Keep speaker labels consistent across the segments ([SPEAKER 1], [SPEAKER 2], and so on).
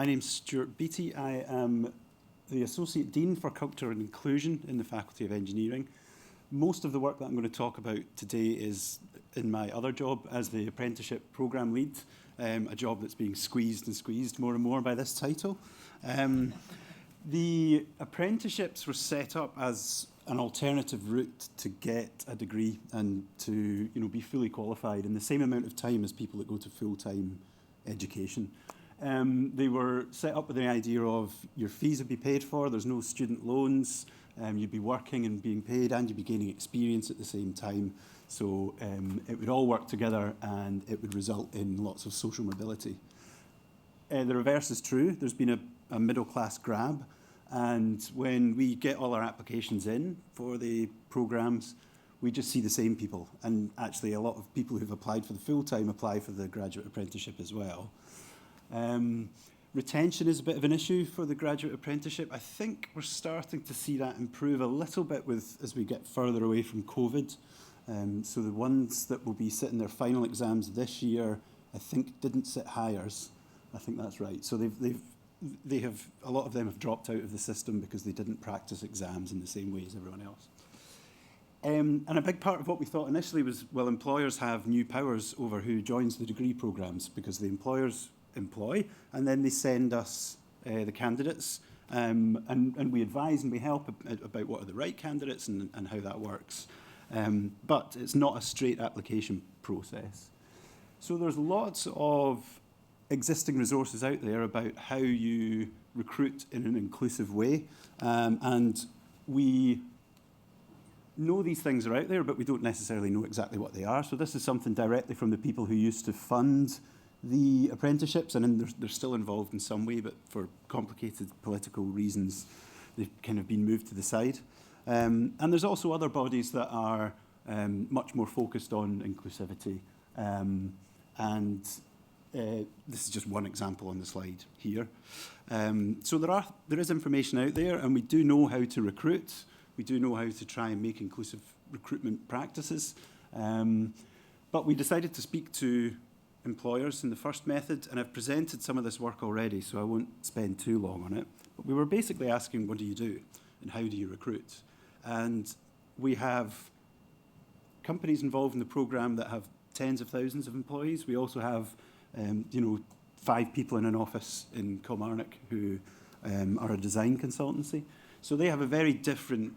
[SPEAKER 1] My name's Stewart Beattie. I am the Associate Dean for Culture and Inclusion in the Faculty of Engineering. Most of the work that I'm going to talk about today is in my other job as the Apprenticeship Programme Lead, a job that's being squeezed and squeezed more and more by this title. The apprenticeships were set up as an alternative route to get a degree and to be fully qualified in the same amount of time as people that go to full-time education. They were set up with the idea of your fees would be paid for, there's no student loans, you'd be working and being paid, and you'd be gaining experience at the same time. So it would all work together and it would result in lots of social mobility. The reverse is true. There's been a middle-class grab, and when we get all our applications in for the programmes, we just see the same people. And actually a lot of people who've applied for the full-time apply for the graduate apprenticeship as well. Retention is a bit of an issue for the graduate apprenticeship. I think we're starting to see that improve a little bit as we get further away from COVID. So the ones that will be sitting their final exams this year, I think didn't sit Highers. I think that's right. So a lot of them have dropped out of the system because they didn't practice exams in the same way as everyone else. And a big part of what we thought initially was, well, employers have new powers over who joins the degree programmes because the employers employ, and then they send us the candidates, and we advise and we help about what are the right candidates and how that works. But it's not a straight application process. So there's lots of existing resources out there about how you recruit in an inclusive way, and we know these things are out there, but we don't necessarily know exactly what they are. So this is something directly from the people who used to fund the apprenticeships, and they're still involved in some way, but for complicated political reasons, they've kind of been moved to the side. And there's also other bodies that are much more focused on inclusivity. This is just one example on the slide here. So there is information out there, and we do know how to recruit. We do know how to try and make inclusive recruitment practices. But we decided to speak to employers in the first method, and I've presented some of this work already, so I won't spend too long on it. But we were basically asking, what do you do and how do you recruit? And we have companies involved in the programme that have tens of thousands of employees. We also have 5 people in an office in Kilmarnock who are a design consultancy. So they have a very different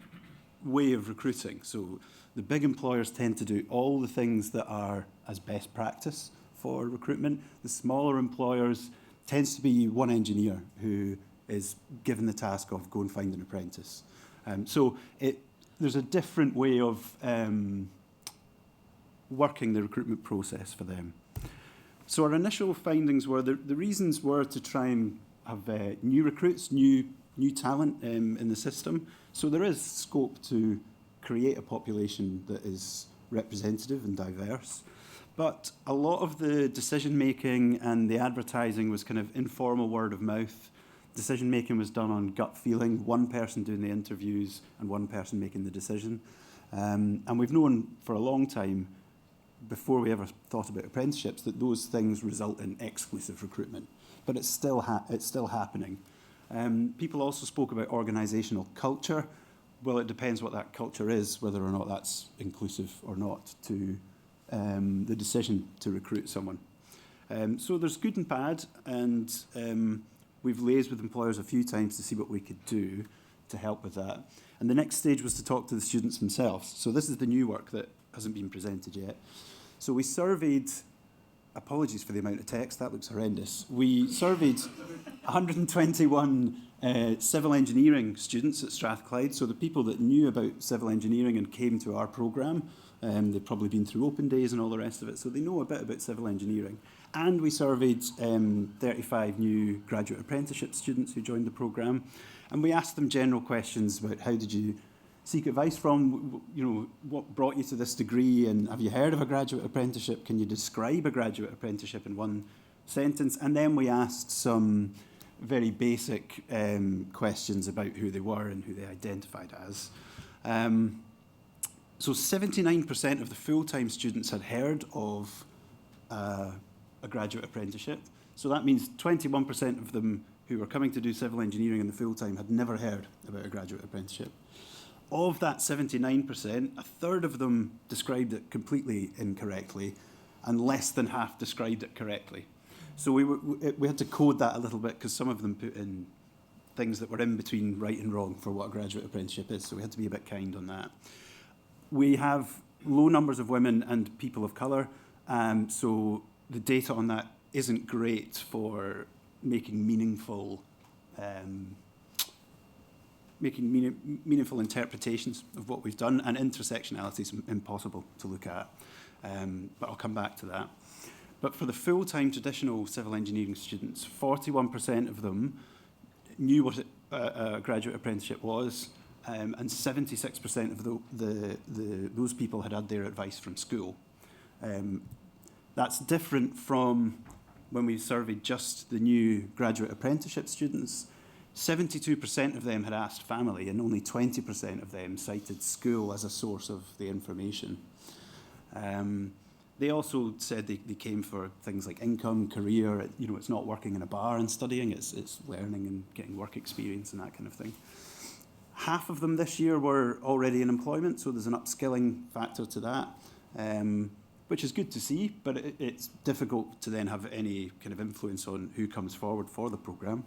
[SPEAKER 1] way of recruiting. So the big employers tend to do all the things that are as best practice for recruitment. The smaller employers tends to be one engineer who is given the task of go and find an apprentice. So there's a different way of working the recruitment process for them. So our initial findings were, the reasons were to try and have new recruits, new talent in the system. So there is scope to create a population that is representative and diverse. But a lot of the decision-making and the advertising was kind of informal word of mouth. Decision-making was done on gut feeling, one person doing the interviews and one person making the decision. And we've known for a long time, before we ever thought about apprenticeships, that those things result in exclusive recruitment. But it's still happening. People also spoke about organisational culture. Well, it depends what that culture is, whether or not that's inclusive or not, to the decision to recruit someone. So there's good and bad, and we've liaised with employers a few times to see what we could do to help with that. And the next stage was to talk to the students themselves. So this is the new work that hasn't been presented yet. So we surveyed, apologies for the amount of text, that looks horrendous. We surveyed 121 civil engineering students at Strathclyde, so the people that knew about civil engineering and came to our programme. They've probably been through open days and all the rest of it, so they know a bit about civil engineering. And we surveyed 35 new graduate apprenticeship students who joined the programme, and we asked them general questions about how did you seek advice from, what brought you to this degree, and have you heard of a graduate apprenticeship? Can you describe a graduate apprenticeship in one sentence? And then we asked some very basic questions about who they were and who they identified as. So 79% of the full-time students had heard of a graduate apprenticeship. So that means 21% of them who were coming to do civil engineering in the full-time had never heard about a graduate apprenticeship. Of that 79%, a third of them described it completely incorrectly, and less than half described it correctly. So we had to code that a little bit, because some of them put in things that were in between right and wrong for what a graduate apprenticeship is, so we had to be a bit kind on that. We have low numbers of women and people of colour, so the data on that isn't great for making meaningful interpretations of what we've done, and intersectionality is impossible to look at, but I'll come back to that. But for the full-time traditional civil engineering students, 41% of them knew what a graduate apprenticeship was, and 76% of those people had their advice from school. That's different from when we surveyed just the new graduate apprenticeship students. 72% of them had asked family, and only 20% of them cited school as a source of the information. They also said they came for things like income, career. You know, it's not working in a bar and studying, it's learning and getting work experience and that kind of thing. Half of them this year were already in employment, so there's an upskilling factor to that, which is good to see, but it's difficult to then have any kind of influence on who comes forward for the programme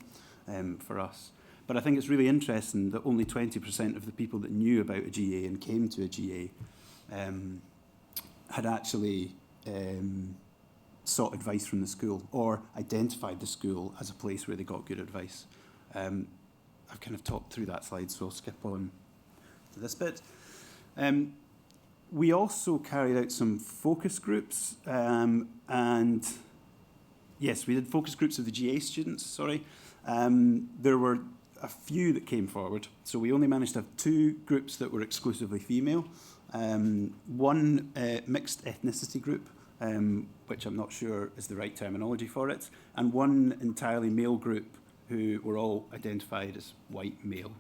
[SPEAKER 1] for us. But I think it's really interesting that only 20% of the people that knew about a GA and came to a GA had actually sought advice from the school or identified the school as a place where they got good advice. I've kind of talked through that slide, so I'll skip on to this bit. We also carried out some focus groups, and yes, we did focus groups of the GA students, sorry. There were a few that came forward, so we only managed to have 2 groups that were exclusively female. One mixed ethnicity group, which I'm not sure is the right terminology for it, and one entirely male group who were all identified as white male.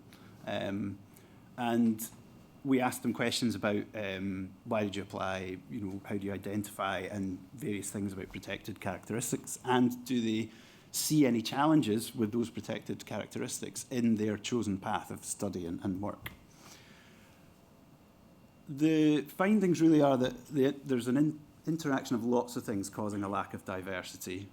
[SPEAKER 1] And we asked them questions about why did you apply, you know, how do you identify, and various things about protected characteristics, and do they see any challenges with those protected characteristics in their chosen path of study and work. The findings really are that there's an interaction of lots of things causing a lack of diversity.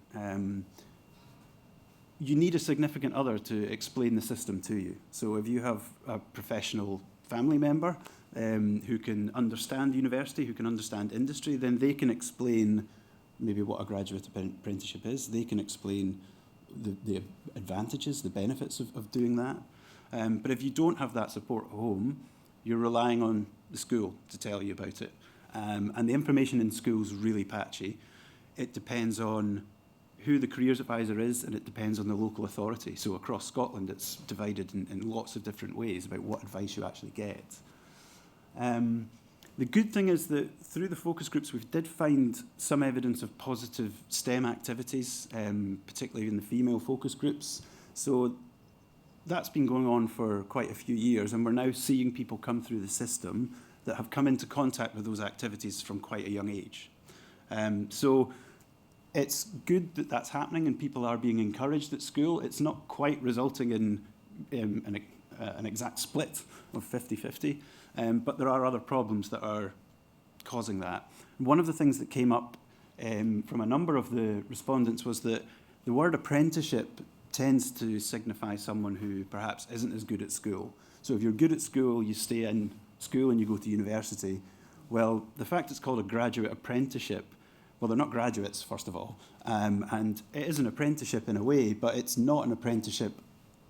[SPEAKER 1] You need a significant other to explain the system to you. So if you have a professional family member who can understand university, who can understand industry, then they can explain maybe what a graduate apprenticeship is. They can explain the advantages, the benefits of doing that. But if you don't have that support at home, you're relying on the school to tell you about it. And the information in school is really patchy. It depends on who the careers advisor is, and it depends on the local authority. So across Scotland, it's divided in lots of different ways about what advice you actually get. The good thing is that through the focus groups, we did find some evidence of positive STEM activities, particularly in the female focus groups. So that's been going on for quite a few years, and we're now seeing people come through the system that have come into contact with those activities from quite a young age. So it's good that that's happening and people are being encouraged at school. It's not quite resulting in an exact split of 50-50, but there are other problems that are causing that. One of the things that came up from a number of the respondents was that the word apprenticeship tends to signify someone who perhaps isn't as good at school. So if you're good at school, you stay in school and you go to university. Well, the fact it's called a graduate apprenticeship, well, they're not graduates, first of all, and it is an apprenticeship in a way, but it's not an apprenticeship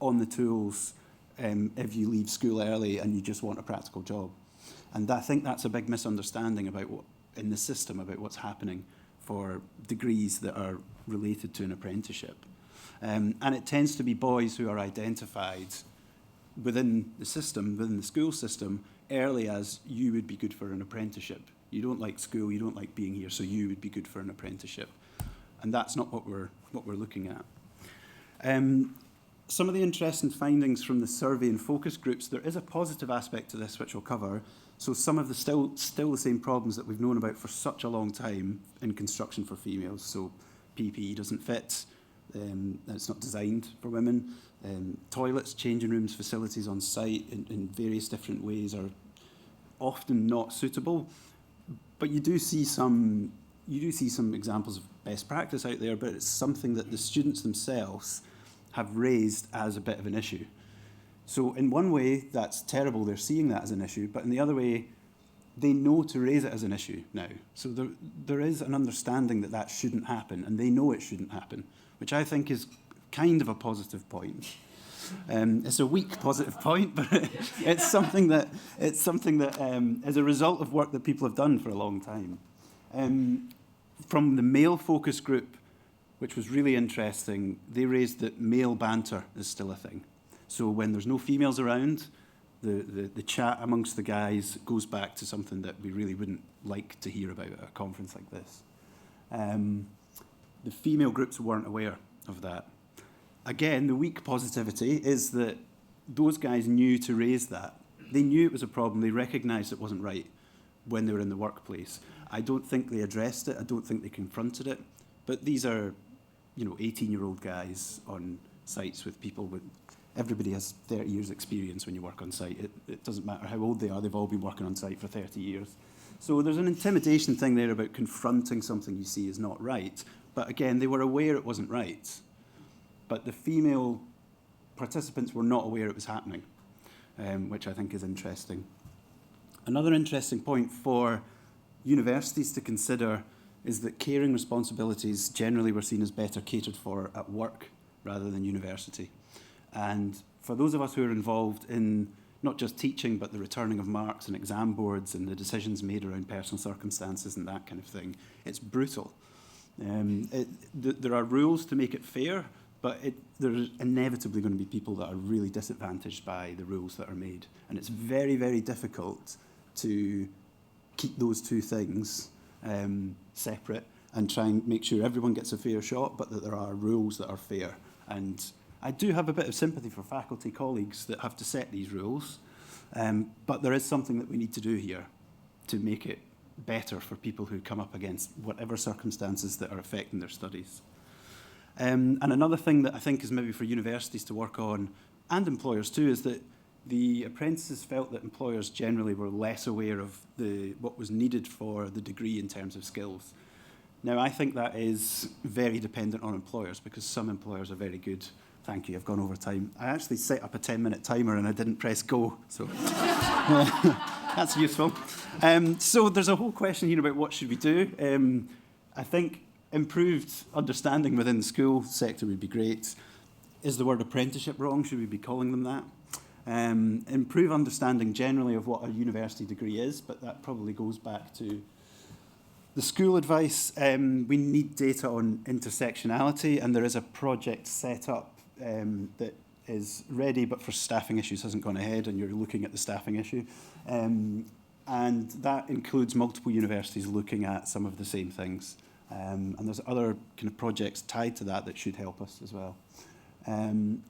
[SPEAKER 1] on the tools if you leave school early and you just want a practical job. And I think that's a big misunderstanding about what in the system about what's happening for degrees that are related to an apprenticeship. And it tends to be boys who are identified within the system, within the school system, early as you would be good for an apprenticeship. You don't like school, you don't like being here, so you would be good for an apprenticeship. And that's not what we're looking at. Some of the interesting findings from the survey and focus groups, there is a positive aspect to this which we'll cover. So some of the still the same problems that we've known about for such a long time in construction for females. So PPE doesn't fit, it's not designed for women. Toilets, changing rooms, facilities on site in various different ways are often not suitable. But you do see some examples of best practice out there, but it's something that the students themselves have raised as a bit of an issue. So in one way, that's terrible, they're seeing that as an issue, but in the other way, they know to raise it as an issue now. So there is an understanding that that shouldn't happen, and they know it shouldn't happen, which I think is kind of a positive point. It's a weak positive point, but it's something that is a result of work that people have done for a long time. From the male focus group, which was really interesting, they raised that male banter is still a thing. So when there's no females around, the chat amongst the guys goes back to something that we really wouldn't like to hear about at a conference like this. The female groups weren't aware of that. Again, the weak positivity is that those guys knew to raise that. They knew it was a problem. They recognised it wasn't right when they were in the workplace. I don't think they addressed it. I don't think they confronted it. But these are, 18-year-old guys on sites with people with... Everybody has 30 years' experience when you work on site. It doesn't matter how old they are. They've all been working on site for 30 years. So there's an intimidation thing there about confronting something you see is not right. But again, they were aware it wasn't right. But the female participants were not aware it was happening, which I think is interesting. Another interesting point for universities to consider is that caring responsibilities generally were seen as better catered for at work rather than university. And for those of us who are involved in not just teaching, but the returning of marks and exam boards and the decisions made around personal circumstances and that kind of thing, it's brutal. There are rules to make it fair, but there's inevitably going to be people that are really disadvantaged by the rules that are made. And it's very, very difficult to keep those two things separate and try and make sure everyone gets a fair shot, but that there are rules that are fair. And I do have a bit of sympathy for faculty colleagues that have to set these rules, but there is something that we need to do here to make it better for people who come up against whatever circumstances that are affecting their studies. And another thing that I think is maybe for universities to work on, and employers too, is that the apprentices felt that employers generally were less aware of what was needed for the degree in terms of skills. Now, I think that is very dependent on employers, because some employers are very good. Thank you, I've gone over time. I actually set up a 10-minute timer and I didn't press go, so that's useful. So there's a whole question here about what should we do. I think improved understanding within the school sector would be great. Is the word apprenticeship wrong? Should we be calling them that? Improve understanding generally of what a university degree is, but that probably goes back to the school advice. We need data on intersectionality, and there is a project set up that is ready, but for staffing issues hasn't gone ahead, and you're looking at the staffing issue. And that includes multiple universities looking at some of the same things. And there's other kind of projects tied to that should help us as well. And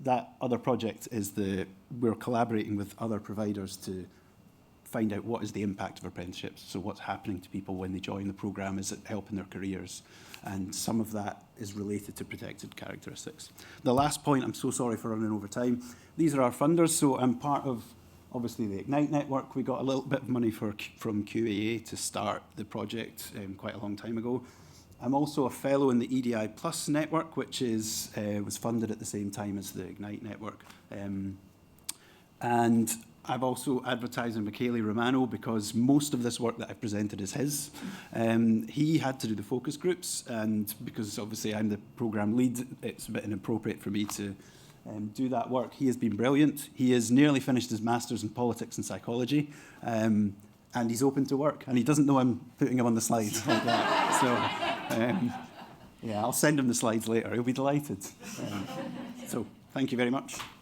[SPEAKER 1] that other project is we're collaborating with other providers to find out what is the impact of apprenticeships. So what's happening to people when they join the programme? Is it helping their careers? And some of that is related to protected characteristics. The last point, I'm so sorry for running over time. These are our funders. So I'm part of, obviously, the Ignite network. We got a little bit of money from QAA to start the project quite a long time ago. I'm also a fellow in the EDI Plus network, which was funded at the same time as the Ignite network. And I've also advertised in Michele Romano because most of this work that I've presented is his. He had to do the focus groups, and because obviously I'm the programme lead, it's a bit inappropriate for me to do that work. He has been brilliant. He has nearly finished his Masters in Politics and Psychology, and he's open to work. And he doesn't know I'm putting him on the slides like that. So, yeah, I'll send him the slides later. He'll be delighted. So, thank you very much.